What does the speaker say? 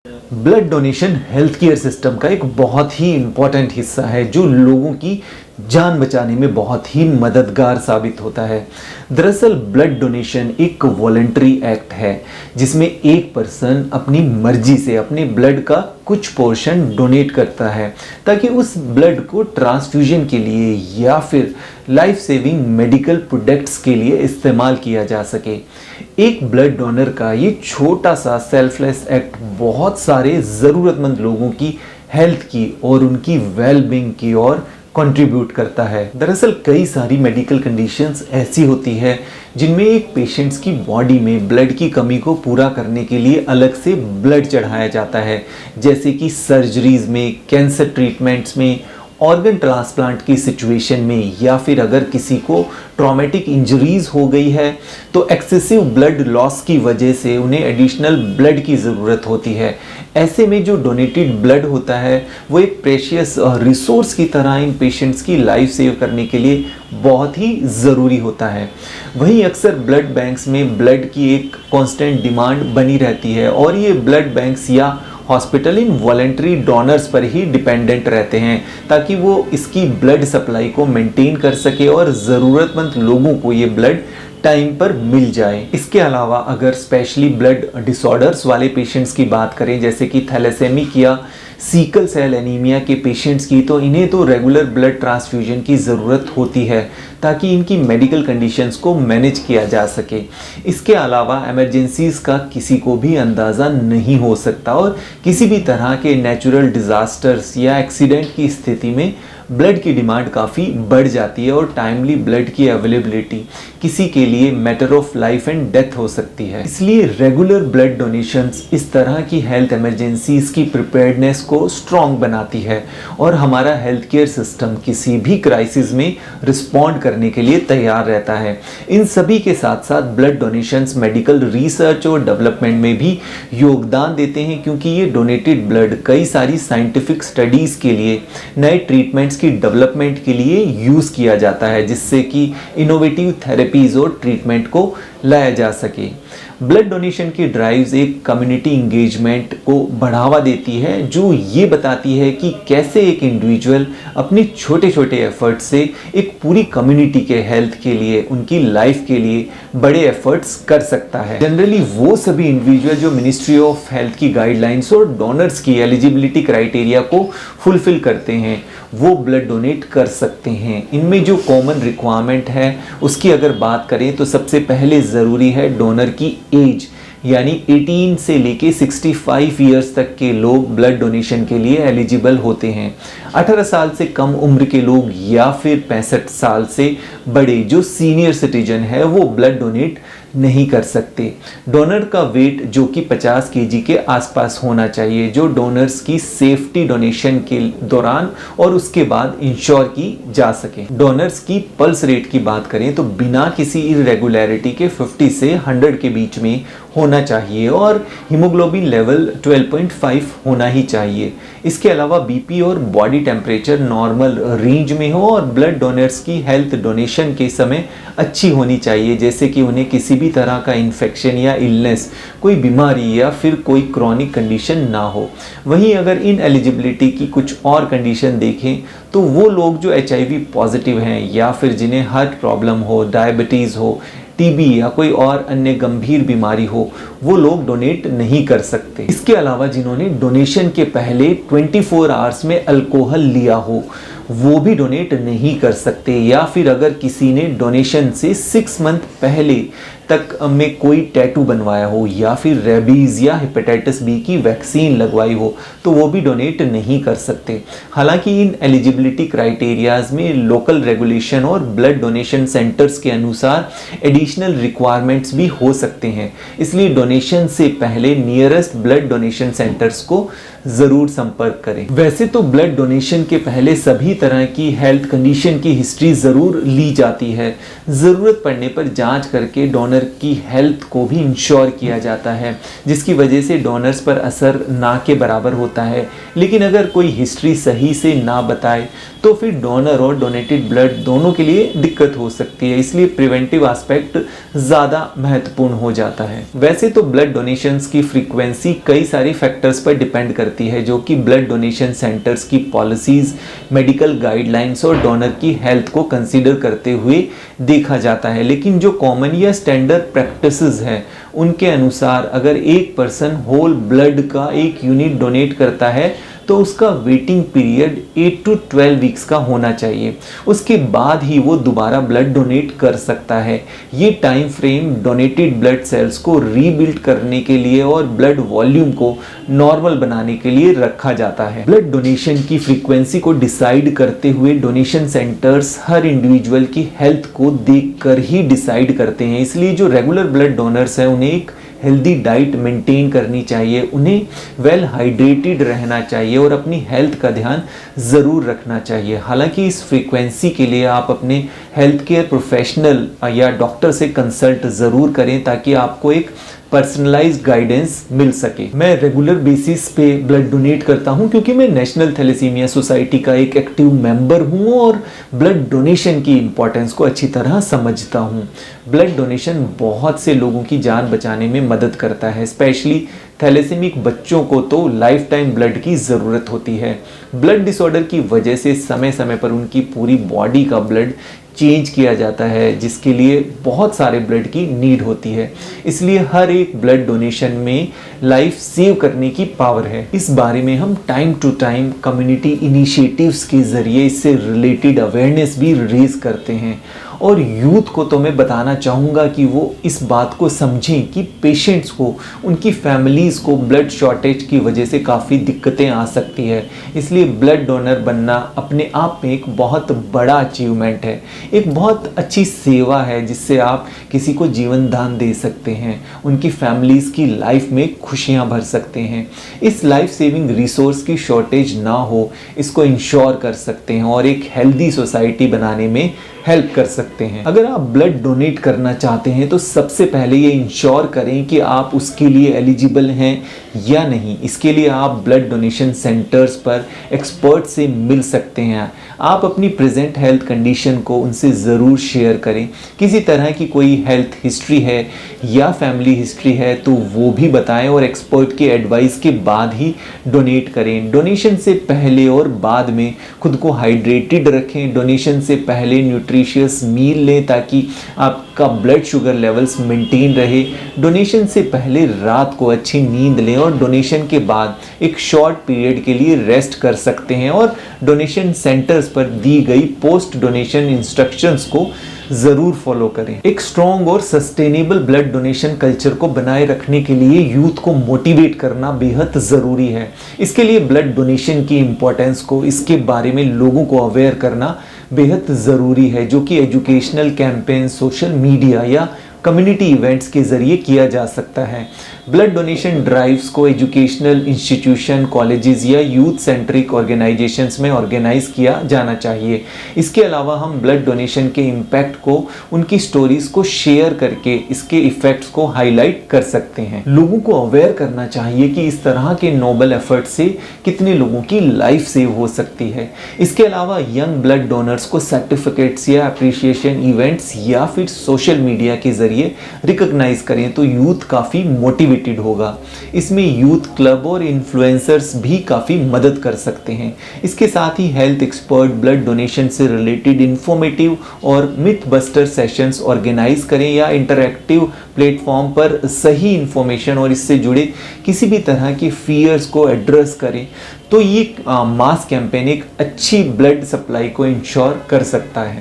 Blood donation health care system का एक बहुत ही इम्पॉर्टेंट हिस्सा है जो लोगों की जान बचाने में बहुत ही मददगार साबित होता है। दरअसल ब्लड डोनेशन एक वॉलंटरी एक्ट है जिसमें एक पर्सन अपनी मर्जी से अपने ब्लड का कुछ पोर्शन डोनेट करता है ताकि उस ब्लड को ट्रांसफ्यूजन के लिए या फिर लाइफ सेविंग मेडिकल प्रोडक्ट्स के लिए इस्तेमाल किया जा सके। एक ब्लड डोनर का ये छोटा सा सेल्फलेस एक्ट बहुत सारे ज़रूरतमंद लोगों की हेल्थ की और उनकी वेलबींग की ओर कंट्रीब्यूट करता है। दरअसल कई सारी मेडिकल कंडीशंस ऐसी होती है जिनमें एक पेशेंट्स की बॉडी में ब्लड की कमी को पूरा करने के लिए अलग से ब्लड चढ़ाया जाता है, जैसे कि सर्जरीज में, कैंसर ट्रीटमेंट्स में, ऑर्गन ट्रांसप्लांट की सिचुएशन में, या फिर अगर किसी को ट्रॉमेटिक इंजरीज हो गई है तो एक्सेसिव ब्लड लॉस की वजह से उन्हें एडिशनल ब्लड की ज़रूरत होती है। ऐसे में जो डोनेटेड ब्लड होता है वो एक प्रेशियस रिसोर्स की तरह इन पेशेंट्स की लाइफ सेव करने के लिए बहुत ही ज़रूरी होता है। वहीं अक्सर ब्लड बैंक्स में ब्लड की एक कांस्टेंट डिमांड बनी रहती है और ये ब्लड बैंक्स या हॉस्पिटल इन वॉलंटरी डोनर्स पर ही डिपेंडेंट रहते हैं ताकि वो इसकी ब्लड सप्लाई को मेंटेन कर सके और ज़रूरतमंद लोगों को ये ब्लड टाइम पर मिल जाए। इसके अलावा अगर स्पेशली ब्लड डिसऑर्डर्स वाले पेशेंट्स की बात करें, जैसे कि थैलेसेमिक या सीकल सेल एनीमिया के पेशेंट्स की, तो इन्हें तो रेगुलर ब्लड ट्रांसफ्यूजन की ज़रूरत होती है ताकि इनकी मेडिकल कंडीशंस को मैनेज किया जा सके। इसके अलावा इमरजेंसीज़ का किसी को भी अंदाज़ा नहीं हो सकता और किसी भी तरह के नेचुरल डिज़ास्टर्स या एक्सीडेंट की स्थिति में ब्लड की डिमांड काफ़ी बढ़ जाती है और टाइमली ब्लड की अवेलेबिलिटी किसी के लिए matter of life and death हो सकती है। इसलिए रेगुलर ब्लड डोनेशंस इस तरह की हेल्थ इमरजेंसीज की प्रिपेयर्डनेस को स्ट्रॉन्ग बनाती है और हमारा हेल्थ केयर सिस्टम किसी भी क्राइसिस में रिस्पॉन्ड करने के लिए तैयार रहता है। इन सभी के साथ साथ ब्लड डोनेशंस मेडिकल रिसर्च और डेवलपमेंट में भी योगदान देते हैं, क्योंकि ये डोनेटेड ब्लड कई सारी साइंटिफिक स्टडीज़ के लिए, नए ट्रीटमेंट्स की डेवलपमेंट के लिए यूज़ किया जाता है, जिससे कि इनोवेटिव थेरेपीज और ट्रीटमेंट को लाया जा सके। ब्लड डोनेशन की ड्राइव्स एक कम्युनिटी इंगेजमेंट को बढ़ावा देती है जो ये बताती है कि कैसे एक इंडिविजुअल अपने छोटे छोटे एफर्ट्स से एक पूरी कम्युनिटी के हेल्थ के लिए, उनकी लाइफ के लिए बड़े एफर्ट्स कर सकता है। जनरली वो सभी इंडिविजुअल जो मिनिस्ट्री ऑफ हेल्थ की गाइडलाइंस और डोनर्स की एलिजिबिलिटी क्राइटेरिया को फुलफिल करते हैं वो ब्लड डोनेट कर सकते हैं। इनमें जो कॉमन रिक्वायरमेंट है उसकी अगर बात करें तो सबसे पहले ज़रूरी है डोनर की एज, यानी 18 से लेके 65 ईयर्स तक के लोग ब्लड डोनेशन के लिए एलिजिबल होते हैं। 18 साल से कम उम्र के लोग या फिर 65 साल से बड़े जो सीनियर सिटीजन है वो ब्लड डोनेट नहीं कर सकते। डोनर का वेट जो कि 50 केजी के आसपास होना चाहिए, जो डोनर्स की सेफ्टी डोनेशन के दौरान और उसके बाद इंश्योर की जा सके। डोनर्स की पल्स रेट की बात करें तो बिना किसी इरेगुलरिटी के 50 से 100 के बीच में होना चाहिए और हीमोग्लोबिन लेवल 12.5 होना ही चाहिए। इसके अलावा बीपी और बॉडी टेम्परेचर नॉर्मल रेंज में हो और ब्लड डोनर्स की हेल्थ डोनेशन के समय अच्छी होनी चाहिए, जैसे कि उन्हें किसी भी तरह का इन्फेक्शन या इलनेस, कोई बीमारी या फिर कोई क्रॉनिक कंडीशन ना हो। वहीं अगर इन एलिजिबिलिटी की कुछ और कंडीशन देखें तो वो लोग जो HIV पॉजिटिव हैं या फिर जिन्हें हार्ट प्रॉब्लम हो, डायबिटीज़ हो, टीबी या कोई और अन्य गंभीर बीमारी हो, वो लोग डोनेट नहीं कर सकते। इसके अलावा जिन्होंने डोनेशन के पहले 24 आवर्स में अल्कोहल लिया हो वो भी डोनेट नहीं कर सकते, या फिर अगर किसी ने डोनेशन से 6 मंथ पहले तक में कोई टैटू बनवाया हो या फिर रेबीज़ या हेपेटाइटिस बी की वैक्सीन लगवाई हो तो वो भी डोनेट नहीं कर सकते। हालांकि इन एलिजिबिलिटी क्राइटेरियाज में लोकल रेगुलेशन और ब्लड डोनेशन सेंटर्स के अनुसार एडिशनल रिक्वायरमेंट्स भी हो सकते हैं, इसलिए डोनेशन से पहले नियरेस्ट ब्लड डोनेशन सेंटर्स को ज़रूर संपर्क करें। वैसे तो ब्लड डोनेशन के पहले सभी तरह की हेल्थ कंडीशन की हिस्ट्री ज़रूर ली जाती है। ज़रूरत पड़ने पर जांच करके डोनर की हेल्थ को भी इंश्योर किया जाता है, जिसकी वजह से डोनर्स पर असर ना के बराबर होता है। लेकिन अगर कोई हिस्ट्री सही से ना बताए तो फिर डोनर और डोनेटेड ब्लड दोनों के लिए दिक्कत हो सकती है। इसलिए प्रिवेंटिव एस्पेक्ट ज़्यादा महत्वपूर्ण हो जाता है। वैसे तो ब्लड डोनेशंस की फ्रीक्वेंसी कई सारी फैक्टर्स पर डिपेंड करती है, जो कि ब्लड डोनेशन सेंटर्स की पॉलिसीज़, मेडिकल गाइडलाइंस और डोनर की हेल्थ को कंसीडर करते हुए देखा जाता है। लेकिन जो कॉमन या स्टैंडर्ड प्रैक्टिसेस हैं उनके अनुसार अगर एक पर्सन होल ब्लड का एक यूनिट डोनेट करता है तो उसका वेटिंग पीरियड 8 to 12 वीक्स का होना चाहिए। उसके बाद ही वो दोबारा ब्लड डोनेट कर सकता है। ये time frame donated blood cells को रीबिल्ड करने के लिए और ब्लड वॉल्यूम को नॉर्मल बनाने के लिए रखा जाता है। ब्लड डोनेशन की फ्रीक्वेंसी को डिसाइड करते हुए डोनेशन सेंटर्स हर इंडिविजुअल की हेल्थ को देखकर ही डिसाइड करते हैं। इसलिए जो रेगुलर ब्लड डोनर्स हैं उन्हें एक हेल्दी डाइट मेंटेन करनी चाहिए, उन्हें वेल हाइड्रेटेड रहना चाहिए और अपनी हेल्थ का ध्यान ज़रूर रखना चाहिए। हालांकि इस फ्रीक्वेंसी के लिए आप अपने हेल्थ केयर प्रोफेशनल या डॉक्टर से कंसल्ट ज़रूर करें ताकि आपको एक पर्सनलाइज्ड गाइडेंस मिल सके। मैं रेगुलर बेसिस पे ब्लड डोनेट करता हूं क्योंकि मैं नेशनल थैलेसीमिया सोसाइटी का एक एक्टिव मेंबर हूं और ब्लड डोनेशन की इम्पोर्टेंस को अच्छी तरह समझता हूं। ब्लड डोनेशन बहुत से लोगों की जान बचाने में मदद करता है। स्पेशली थैलेसेमिक बच्चों को तो लाइफ टाइम ब्लड की ज़रूरत होती है। ब्लड डिसऑर्डर की वजह से समय समय पर उनकी पूरी बॉडी का ब्लड चेंज किया जाता है, जिसके लिए बहुत सारे ब्लड की नीड होती है। इसलिए हर एक ब्लड डोनेशन में लाइफ सेव करने की पावर है। इस बारे में हम time to time community initiatives के ज़रिए इससे रिलेटेड अवेयरनेस भी रेज करते हैं। और यूथ को तो मैं बताना चाहूँगा कि वो इस बात को समझें कि पेशेंट्स को, उनकी फैमिलीज़ को ब्लड शॉर्टेज की वजह से काफ़ी दिक्कतें आ सकती है। इसलिए ब्लड डोनर बनना अपने आप में एक बहुत बड़ा अचीवमेंट है, एक बहुत अच्छी सेवा है जिससे आप किसी को जीवन दान दे सकते हैं, उनकी फैमिलीज़ की लाइफ में खुशियाँ भर सकते हैं। इस लाइफ सेविंग रिसोर्स की शॉर्टेज ना हो, इसको इंश्योर कर सकते हैं और एक हेल्दी सोसाइटी बनाने में हेल्प कर सकते हैं। अगर आप ब्लड डोनेट करना चाहते हैं तो सबसे पहले ये इंश्योर करें कि आप उसके लिए एलिजिबल हैं या नहीं। इसके लिए आप ब्लड डोनेशन सेंटर्स पर एक्सपर्ट से मिल सकते हैं। आप अपनी प्रेजेंट हेल्थ कंडीशन को उनसे ज़रूर शेयर करें। किसी तरह की कोई हेल्थ हिस्ट्री है या फैमिली हिस्ट्री है तो वो भी बताएं और एक्सपर्ट के एडवाइस के बाद ही डोनेट करें। डोनेशन से पहले और बाद में खुद को हाइड्रेटेड रखें। डोनेशन से पहले न्यूट्रिशियस मील लें ताकि आपका ब्लड शुगर लेवल्स मेंटेन रहे। डोनेशन से पहले रात को अच्छी नींद लें और डोनेशन के बाद एक शॉर्ट पीरियड के लिए रेस्ट कर सकते हैं और डोनेशन सेंटर्स पर दी गई पोस्ट डोनेशन इंस्ट्रक्शंस को ज़रूर फॉलो करें। एक स्ट्रॉन्ग और सस्टेनेबल ब्लड डोनेशन कल्चर को बनाए रखने के लिए यूथ को मोटिवेट करना बेहद ज़रूरी है। इसके लिए ब्लड डोनेशन की इम्पोर्टेंस को, इसके बारे में लोगों को अवेयर करना बेहद ज़रूरी है, जो कि एजुकेशनल कैंपेन, सोशल मीडिया या कम्युनिटी इवेंट्स के ज़रिए किया जा सकता है। ब्लड डोनेशन ड्राइव्स को एजुकेशनल इंस्टीट्यूशन, कॉलेजेस या यूथ सेंट्रिक ऑर्गेनाइजेशंस में ऑर्गेनाइज किया जाना चाहिए। इसके अलावा हम ब्लड डोनेशन के इम्पैक्ट को, उनकी स्टोरीज़ को शेयर करके इसके इफ़ेक्ट्स को हाईलाइट कर सकते हैं। लोगों को अवेयर करना चाहिए कि इस तरह के नोबल एफर्ट से कितने लोगों की लाइफ सेव हो सकती है। इसके अलावा यंग ब्लड डोनर्स को सर्टिफिकेट्स या अप्रिशिएशन इवेंट्स या फिर सोशल मीडिया के ज़रिए रिकॉग्नाइज करें तो यूथ काफ़ी मोटिवेटेड होगा। इसमें यूथ क्लब और इन्फ्लुएंसर्स भी काफ़ी मदद कर सकते हैं। इसके साथ ही हेल्थ एक्सपर्ट ब्लड डोनेशन से रिलेटेड इंफॉर्मेटिव और मिथ बस्टर सेशंस ऑर्गेनाइज करें या इंटरैक्टिव प्लेटफॉर्म पर सही इंफॉर्मेशन और इससे जुड़े किसी भी तरह की फियर्स को एड्रेस करें तो ये मास कैंपेन एक अच्छी ब्लड सप्लाई को इंश्योर कर सकता है।